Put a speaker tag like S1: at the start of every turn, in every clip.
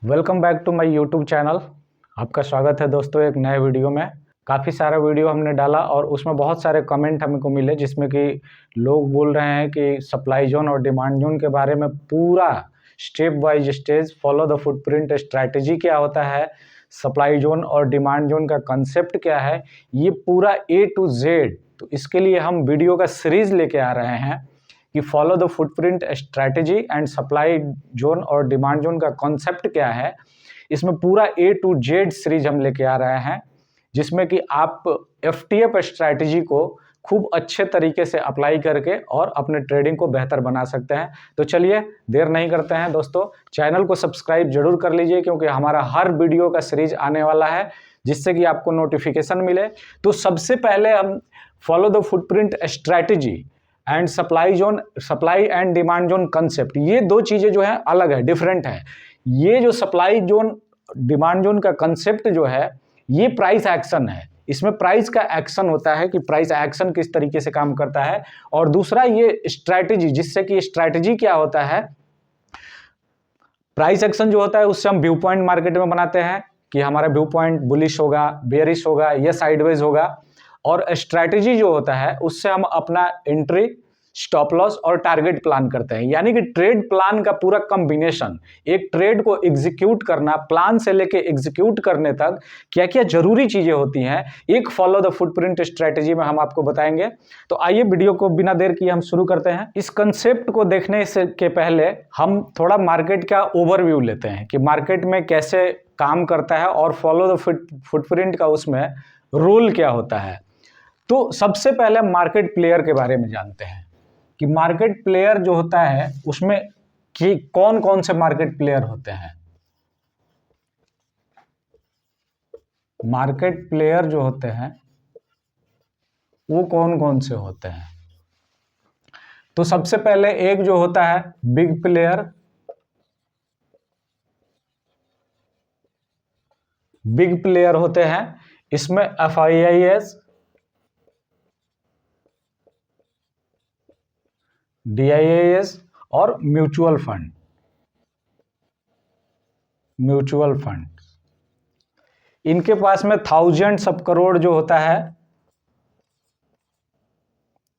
S1: Welcome back to my YouTube channel. आपका स्वागत है दोस्तों एक नए वीडियो में। काफ़ी सारा वीडियो हमने डाला और उसमें बहुत सारे कमेंट हमको मिले जिसमें कि लोग बोल रहे हैं कि सप्लाई जोन और डिमांड जोन के बारे में पूरा step wise stage follow the footprint strategy क्या होता है, सप्लाई जोन और डिमांड जोन का कंसेप्ट क्या है, ये पूरा A to Z। तो इसके लिए हम वीडियो का सीरीज़ लेके आ रहे हैं कि follow the footprint strategy and supply zone और डिमांड जोन का कॉन्सेप्ट क्या है। इसमें पूरा A to Z सीरीज हम लेके आ रहे हैं जिसमें कि आप FTF स्ट्रैटेजी को खूब अच्छे तरीके से अप्लाई करके और अपने ट्रेडिंग को बेहतर बना सकते हैं। तो चलिए देर नहीं करते हैं दोस्तों, चैनल को सब्सक्राइब जरूर कर लीजिए क्योंकि हमारा हर वीडियो का सीरीज आने वाला है जिससे कि आपको नोटिफिकेशन मिले। तो सबसे पहले हम follow the footprint strategy and supply and demand zone concept, ये दो चीज़ें जो है अलग है, डिफरेंट है। ये जो सप्लाई जोन डिमांड जोन का कंसेप्ट जो है ये प्राइस एक्शन है। इसमें प्राइस का एक्शन होता है कि प्राइस एक्शन किस तरीके से काम करता है, और दूसरा ये स्ट्रैटेजी, जिससे कि स्ट्रैटेजी क्या होता है, प्राइस एक्शन जो होता है उससे हम व्यू पॉइंट मार्केट में बनाते हैं कि हमारा व्यू पॉइंट बुलिश होगा, बेयरिश होगा या साइडवेज होगा। और स्ट्रैटेजी जो होता है उससे हम अपना एंट्री, स्टॉप लॉस और टारगेट प्लान करते हैं। यानी कि ट्रेड प्लान का पूरा कॉम्बिनेशन, एक ट्रेड को एग्जीक्यूट करना, प्लान से लेके एग्जीक्यूट करने तक क्या क्या जरूरी चीजें होती हैं, एक फॉलो द फुटप्रिंट स्ट्रैटेजी में हम आपको बताएंगे। तो आइए वीडियो को बिना देर किए हम शुरू करते हैं। इस कंसेप्ट को देखने से के पहले हम थोड़ा मार्केट का ओवरव्यू लेते हैं कि मार्केट में कैसे काम करता है और फॉलो द फुटप्रिंट का उसमें रोल क्या होता है। तो सबसे पहले मार्केट प्लेयर के बारे में जानते हैं कि मार्केट प्लेयर जो होता है उसमें कि कौन कौन से मार्केट प्लेयर होते हैं। मार्केट प्लेयर जो होते हैं वो कौन कौन से होते हैं। तो सबसे पहले एक जो होता है बिग प्लेयर। बिग प्लेयर होते हैं, इसमें FIIs, DIIs और म्यूचुअल फंड। इनके पास में थाउजेंड्स ऑफ करोड़ जो होता है,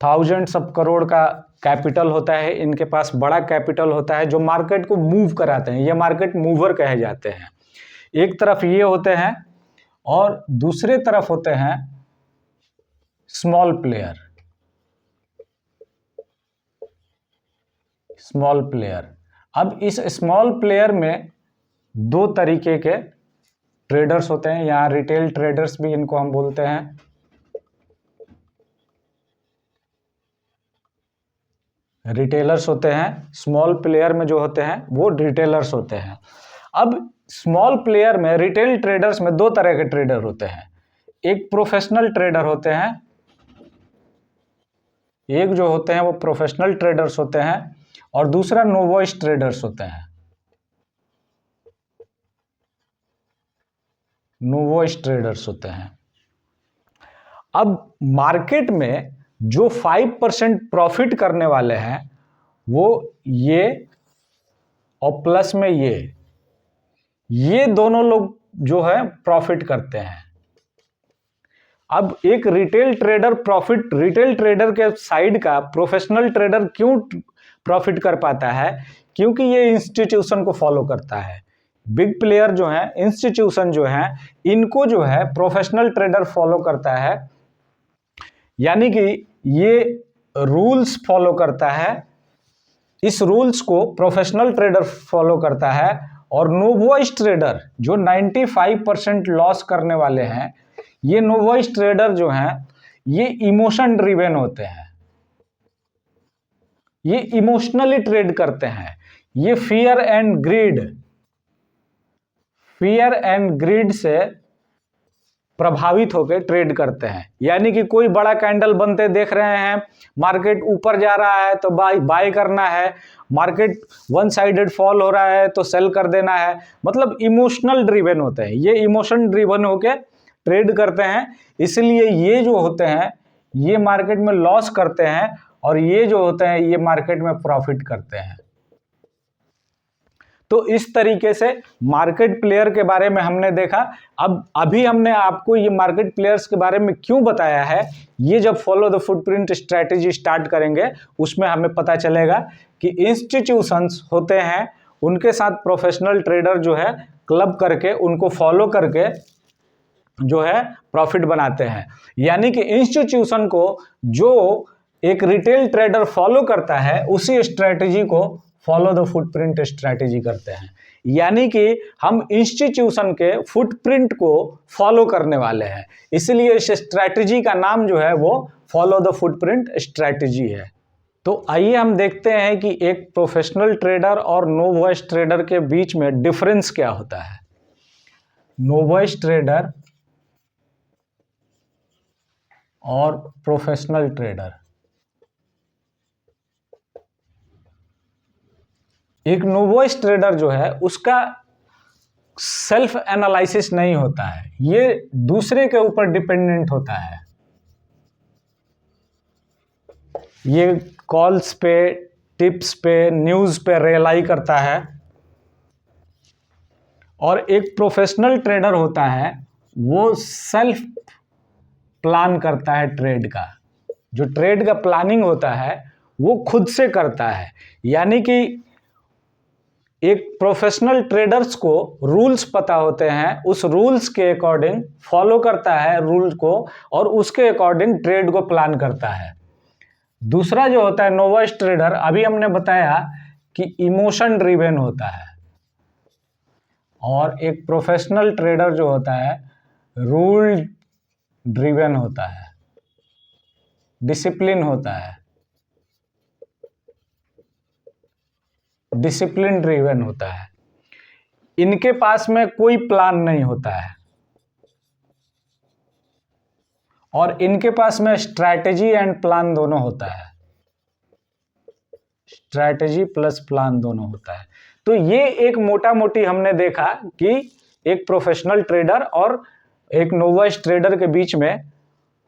S1: थाउजेंड्स ऑफ करोड़ का कैपिटल होता है। इनके पास बड़ा कैपिटल होता है जो मार्केट को मूव कराते हैं, ये मार्केट मूवर कहे जाते हैं। एक तरफ ये होते हैं और दूसरे तरफ होते हैं स्मॉल प्लेयर। अब इस स्मॉल प्लेयर में दो तरीके के ट्रेडर्स होते हैं, यहाँ रिटेल ट्रेडर्स भी इनको हम बोलते हैं। रिटेलर्स होते हैं, स्मॉल प्लेयर में जो होते हैं वो रिटेलर्स होते हैं। अब स्मॉल प्लेयर में, रिटेल ट्रेडर्स में दो तरह के ट्रेडर होते हैं, एक प्रोफेशनल ट्रेडर होते हैं, एक जो होते हैं वो प्रोफेशनल ट्रेडर्स होते हैं और दूसरा नोवाइस ट्रेडर्स होते हैं। नोवाइस ट्रेडर्स होते हैं। अब मार्केट में जो 5% प्रॉफिट करने वाले हैं वो ये और प्लस में ये दोनों लोग जो है प्रॉफिट करते हैं। अब एक रिटेल ट्रेडर के साइड का प्रोफेशनल ट्रेडर क्यों प्रॉफिट कर पाता है, क्योंकि ये इंस्टीट्यूशन को फॉलो करता है। बिग प्लेयर जो है, इंस्टीट्यूशन जो है, इनको जो है प्रोफेशनल ट्रेडर फॉलो करता है, यानी कि ये रूल्स फॉलो करता है। इस रूल्स को प्रोफेशनल ट्रेडर फॉलो करता है और नोवाइस ट्रेडर जो 95% लॉस करने वाले हैं, ये नोवाइस ट्रेडर जो हैं ये इमोशन ड्रिवन होते हैं, ये इमोशनली ट्रेड करते हैं। ये फियर एंड ग्रीड से प्रभावित होकर ट्रेड करते हैं। यानी कि कोई बड़ा कैंडल बनते देख रहे हैं, मार्केट ऊपर जा रहा है तो बाय करना है, मार्केट वन साइडेड फॉल हो रहा है तो सेल कर देना है। मतलब इमोशनल ड्रिवन होते हैं, ये इमोशन ड्रिवन होकर ट्रेड करते हैं। इसलिए ये जो होते हैं ये मार्केट में लॉस करते हैं और ये जो होते हैं ये मार्केट में प्रॉफिट करते हैं। तो इस तरीके से मार्केट प्लेयर के बारे में हमने देखा। अब अभी हमने आपको ये मार्केट प्लेयर्स के बारे में क्यों बताया है, ये जब follow the footprint strategy start करेंगे उसमें हमें पता चलेगा कि इंस्टीट्यूशंस होते हैं, उनके साथ प्रोफेशनल ट्रेडर जो है क्लब करके उनको फॉलो करके जो है प्रॉफिट बनाते हैं। यानी कि इंस्टीट्यूशन को जो एक रिटेल ट्रेडर फॉलो करता है उसी स्ट्रैटेजी को फॉलो द फुटप्रिंट स्ट्रैटेजी करते हैं। यानी कि हम इंस्टीट्यूशन के फुटप्रिंट को फॉलो करने वाले हैं, इसलिए इस स्ट्रैटेजी का नाम जो है वो फॉलो द फुटप्रिंट स्ट्रैटेजी है। तो आइए हम देखते हैं कि एक प्रोफेशनल ट्रेडर और नोवाइस ट्रेडर के बीच में डिफरेंस क्या होता है। नोवाइस ट्रेडर और प्रोफेशनल ट्रेडर। एक नोवाइस ट्रेडर जो है उसका सेल्फ एनालिसिस नहीं होता है, ये दूसरे के ऊपर डिपेंडेंट होता है। ये कॉल्स पे, टिप्स पे, न्यूज़ पे रिलाई करता है। और एक प्रोफेशनल ट्रेडर होता है वो सेल्फ प्लान करता है ट्रेड का। जो ट्रेड का प्लानिंग होता है वो खुद से करता है। यानी कि एक प्रोफेशनल ट्रेडर्स को रूल्स पता होते हैं, उस रूल्स के अकॉर्डिंग फॉलो करता है रूल को और उसके अकॉर्डिंग ट्रेड को प्लान करता है। दूसरा जो होता है नोवाइस ट्रेडर, अभी हमने बताया कि इमोशन ड्रिवन होता है। और एक प्रोफेशनल ट्रेडर जो होता है रूल ड्रिवन होता है, डिसिप्लिन होता है, डिसिप्लिन ड्रिवन होता है। इनके पास में कोई प्लान नहीं होता है और इनके पास में स्ट्रैटेजी एंड प्लान दोनों होता है, स्ट्रैटेजी प्लस प्लान दोनों होता है। तो ये एक मोटा मोटी हमने देखा कि एक प्रोफेशनल ट्रेडर और एक नोवाइस ट्रेडर के बीच में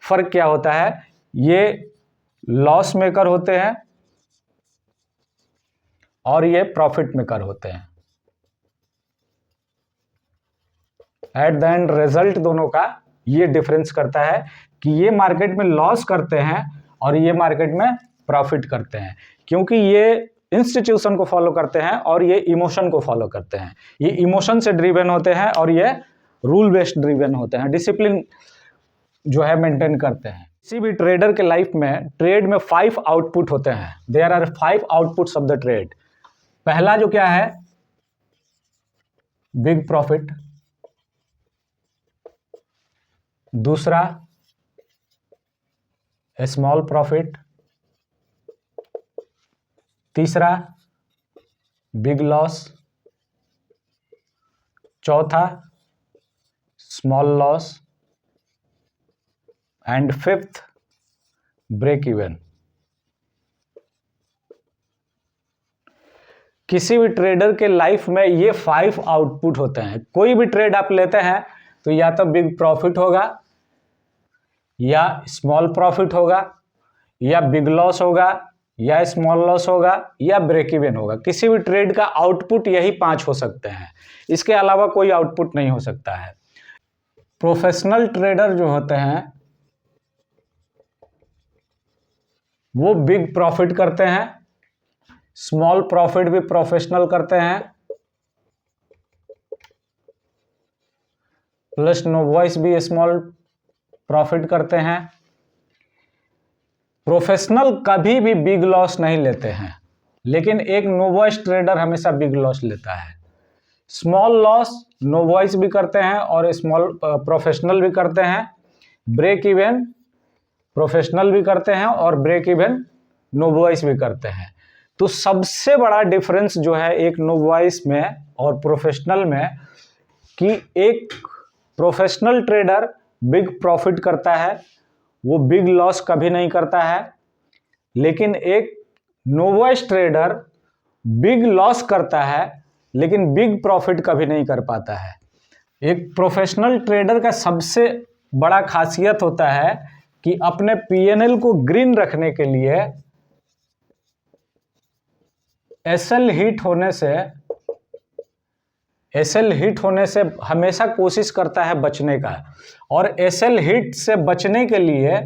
S1: फर्क क्या होता है। ये लॉस मेकर होते हैं और ये प्रॉफिट मेकर होते हैं। एट द एंड रिजल्ट दोनों का ये डिफरेंस करता है कि ये मार्केट में लॉस करते हैं और ये मार्केट में प्रॉफिट करते हैं, क्योंकि ये इंस्टीट्यूशन को फॉलो करते हैं और ये इमोशन को फॉलो करते हैं। ये इमोशन से ड्रिवन होते हैं और ये रूल बेस्ड ड्रिवन होते हैं, डिसिप्लिन जो है मेंटेन करते हैं। किसी भी ट्रेडर के लाइफ में ट्रेड में 5 आउटपुट होते हैं। There are 5 outputs of the trade. पहला जो क्या है, बिग प्रॉफिट। दूसरा स्मॉल प्रॉफिट। तीसरा बिग लॉस। चौथा small loss and fifth break even. किसी भी ट्रेडर के लाइफ में ये 5 आउटपुट होते हैं। कोई भी ट्रेड आप लेते हैं तो या तो बिग प्रॉफिट होगा, या स्मॉल प्रॉफिट होगा, या बिग लॉस होगा, या स्मॉल लॉस होगा, या ब्रेक इवन होगा। किसी भी ट्रेड का आउटपुट यही 5 हो सकते हैं, इसके अलावा कोई आउटपुट नहीं हो सकता है। प्रोफेशनल ट्रेडर जो होते हैं वो बिग प्रॉफिट करते हैं, स्मॉल प्रॉफिट भी प्रोफेशनल करते हैं, प्लस नोवाइस भी स्मॉल प्रॉफिट करते हैं। प्रोफेशनल कभी भी बिग लॉस नहीं लेते हैं, लेकिन एक नोवाइस ट्रेडर हमेशा बिग लॉस लेता है। स्मॉल लॉस नोवाइस भी करते हैं और स्मॉल प्रोफेशनल भी करते हैं। ब्रेक इवन प्रोफेशनल भी करते हैं और ब्रेक इवन नोवाइस भी करते हैं। तो सबसे बड़ा डिफरेंस जो है एक नोवाइस में और प्रोफेशनल में, कि एक प्रोफेशनल ट्रेडर बिग प्रॉफिट करता है, वो बिग लॉस कभी नहीं करता है। लेकिन एक नोवाइस ट्रेडर बिग लॉस करता है लेकिन बिग प्रॉफिट कभी नहीं कर पाता है। एक प्रोफेशनल ट्रेडर का सबसे बड़ा खासियत होता है कि अपने पीएनएल को ग्रीन रखने के लिए एसएल हिट होने से एसएल हिट होने से हमेशा कोशिश करता है बचने का, और एसएल हिट से बचने के लिए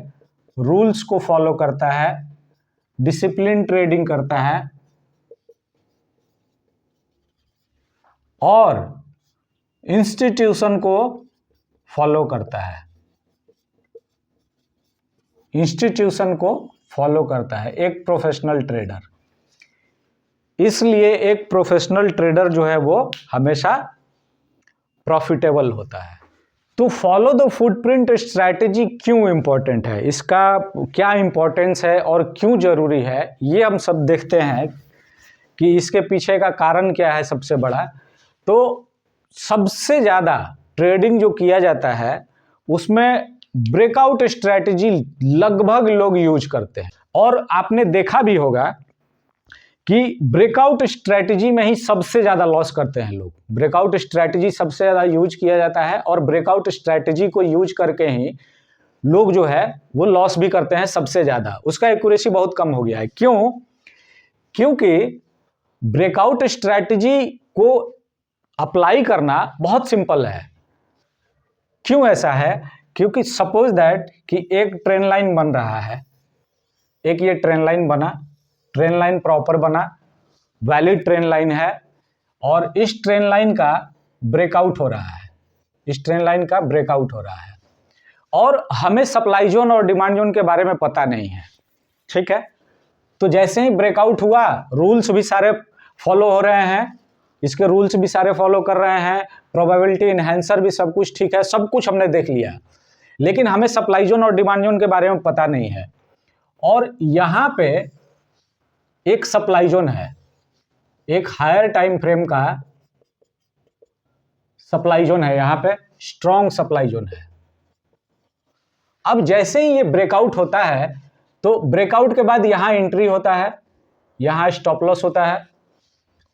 S1: रूल्स को फॉलो करता है, डिसिप्लिन ट्रेडिंग करता है और इंस्टीट्यूशन को फॉलो करता है। इंस्टीट्यूशन को फॉलो करता है एक प्रोफेशनल ट्रेडर। इसलिए एक प्रोफेशनल ट्रेडर जो है वो हमेशा प्रॉफिटेबल होता है। तो फॉलो द फुटप्रिंट स्ट्रैटेजी क्यों इंपॉर्टेंट है, इसका क्या इंपॉर्टेंस है और क्यों जरूरी है, ये हम सब देखते हैं कि इसके पीछे का कारण क्या है सबसे बड़ा। तो सबसे ज़्यादा ट्रेडिंग जो किया जाता है उसमें ब्रेकआउट स्ट्रैटेजी लगभग लोग यूज करते हैं, और आपने देखा भी होगा कि ब्रेकआउट स्ट्रैटेजी में ही सबसे ज़्यादा लॉस करते हैं लोग। ब्रेकआउट स्ट्रैटेजी सबसे ज़्यादा यूज किया जाता है, और ब्रेकआउट स्ट्रैटेजी को यूज करके ही लोग जो है वो लॉस भी करते हैं सबसे ज़्यादा। उसका एक्यूरेसी बहुत कम हो गया है। क्यों? क्योंकि ब्रेकआउट स्ट्रैटेजी को अप्लाई करना बहुत सिंपल है। क्यों ऐसा है? क्योंकि सपोज दैट कि एक ट्रेन लाइन बन रहा है, एक ये ट्रेन लाइन बना, ट्रेन लाइन प्रॉपर बना, वैलिड ट्रेन लाइन है, और इस ट्रेन लाइन का ब्रेकआउट हो रहा है, इस ट्रेन लाइन का ब्रेकआउट हो रहा है, और हमें सप्लाई जोन और डिमांड जोन के बारे में पता नहीं है। ठीक है, तो जैसे ही ब्रेकआउट हुआ, रूल्स भी सारे फॉलो हो रहे हैं, इसके रूल्स भी सारे फॉलो कर रहे हैं, प्रोबेबिलिटी इनहेंसर भी सब कुछ ठीक है, सब कुछ हमने देख लिया, लेकिन हमें सप्लाई जोन और डिमांड जोन के बारे में पता नहीं है। और यहाँ पे एक सप्लाई जोन है, एक हायर टाइम फ्रेम का सप्लाई जोन है, यहाँ पे स्ट्रॉन्ग सप्लाई जोन है। अब जैसे ही ये ब्रेकआउट होता है, तो ब्रेकआउट के बाद यहाँ एंट्री होता है, यहाँ स्टॉप लॉस होता है,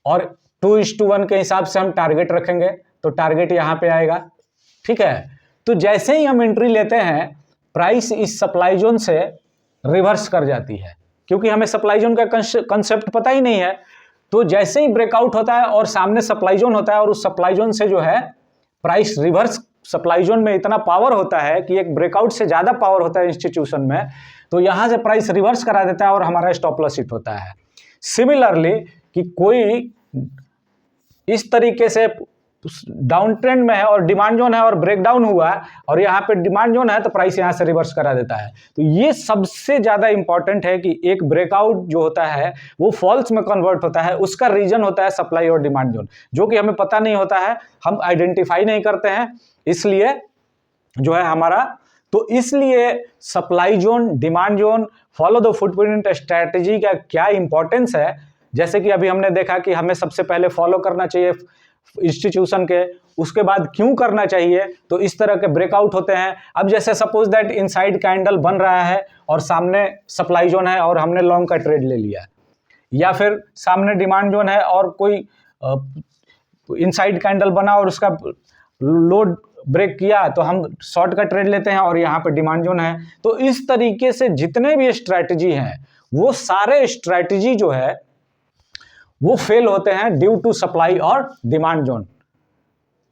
S1: और 2:1 के हिसाब से हम टारगेट रखेंगे, तो टारगेट यहाँ पे आएगा। ठीक है, तो जैसे ही हम एंट्री लेते हैं, प्राइस इस सप्लाई जोन से रिवर्स कर जाती है, क्योंकि हमें सप्लाई जोन का कंसेप्ट पता ही नहीं है। तो जैसे ही ब्रेकआउट होता है और सामने सप्लाई जोन होता है, और उस सप्लाई जोन से जो है प्राइस रिवर्स, सप्लाई जोन में इतना पावर होता है कि एक ब्रेकआउट से ज़्यादा पावर होता है इंस्टीट्यूशन में, तो यहाँ से प्राइस रिवर्स करा देता है और हमारा स्टॉप लॉस हिट होता है। सिमिलरली कि कोई इस तरीके से डाउन ट्रेंड में है और डिमांड जोन है और ब्रेकडाउन हुआ, और यहाँ पे डिमांड जोन है, तो प्राइस यहाँ से रिवर्स करा देता है। तो ये सबसे ज़्यादा इंपॉर्टेंट है कि एक ब्रेकआउट जो होता है वो फॉल्स में कन्वर्ट होता है, उसका रीजन होता है सप्लाई और डिमांड जोन, जो कि हमें पता नहीं होता है, हम आइडेंटिफाई नहीं करते हैं, इसलिए जो है हमारा, तो इसलिए supply zone, demand zone, follow the footprint strategy का क्या इंपॉर्टेंस है। जैसे कि अभी हमने देखा कि हमें सबसे पहले फॉलो करना चाहिए इंस्टीट्यूशन के, उसके बाद क्यों करना चाहिए, तो इस तरह के ब्रेकआउट होते हैं। अब जैसे सपोज दैट इनसाइड कैंडल बन रहा है और सामने सप्लाई जोन है और हमने लॉन्ग का ट्रेड ले लिया, या फिर सामने डिमांड जोन है और कोई इनसाइड कैंडल बना और उसका लोड ब्रेक किया, तो हम शॉर्ट का ट्रेड लेते हैं और यहाँ पे डिमांड जोन है। तो इस तरीके से जितने भी स्ट्रैटेजी हैं, वो सारे स्ट्रैटेजी जो है वो फेल होते हैं ड्यू टू सप्लाई और डिमांड जोन।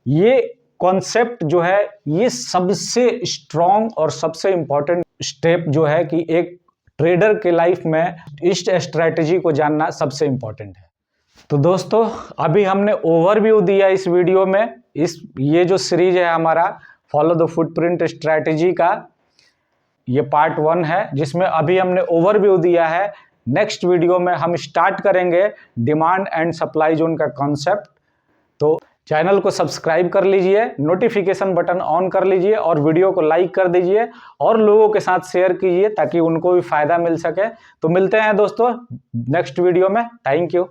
S1: ये कॉन्सेप्ट जो है, ये सबसे स्ट्रॉन्ग और सबसे इंपॉर्टेंट स्टेप जो है कि एक ट्रेडर के लाइफ में इस स्ट्रैटेजी को जानना सबसे इंपॉर्टेंट है। तो दोस्तों, अभी हमने ओवरव्यू दिया इस वीडियो में, ये जो सीरीज है हमारा फॉलो द फुटप्रिंट स्ट्रैटेजी का, ये पार्ट 1 है, जिसमें अभी हमने ओवरव्यू दिया है। नेक्स्ट वीडियो में हम स्टार्ट करेंगे डिमांड एंड सप्लाई जोन का कॉन्सेप्ट। तो चैनल को सब्सक्राइब कर लीजिए, नोटिफिकेशन बटन ऑन कर लीजिए, और वीडियो को लाइक कर दीजिए और लोगों के साथ शेयर कीजिए ताकि उनको भी फायदा मिल सके। तो मिलते हैं दोस्तों नेक्स्ट वीडियो में। Thank you.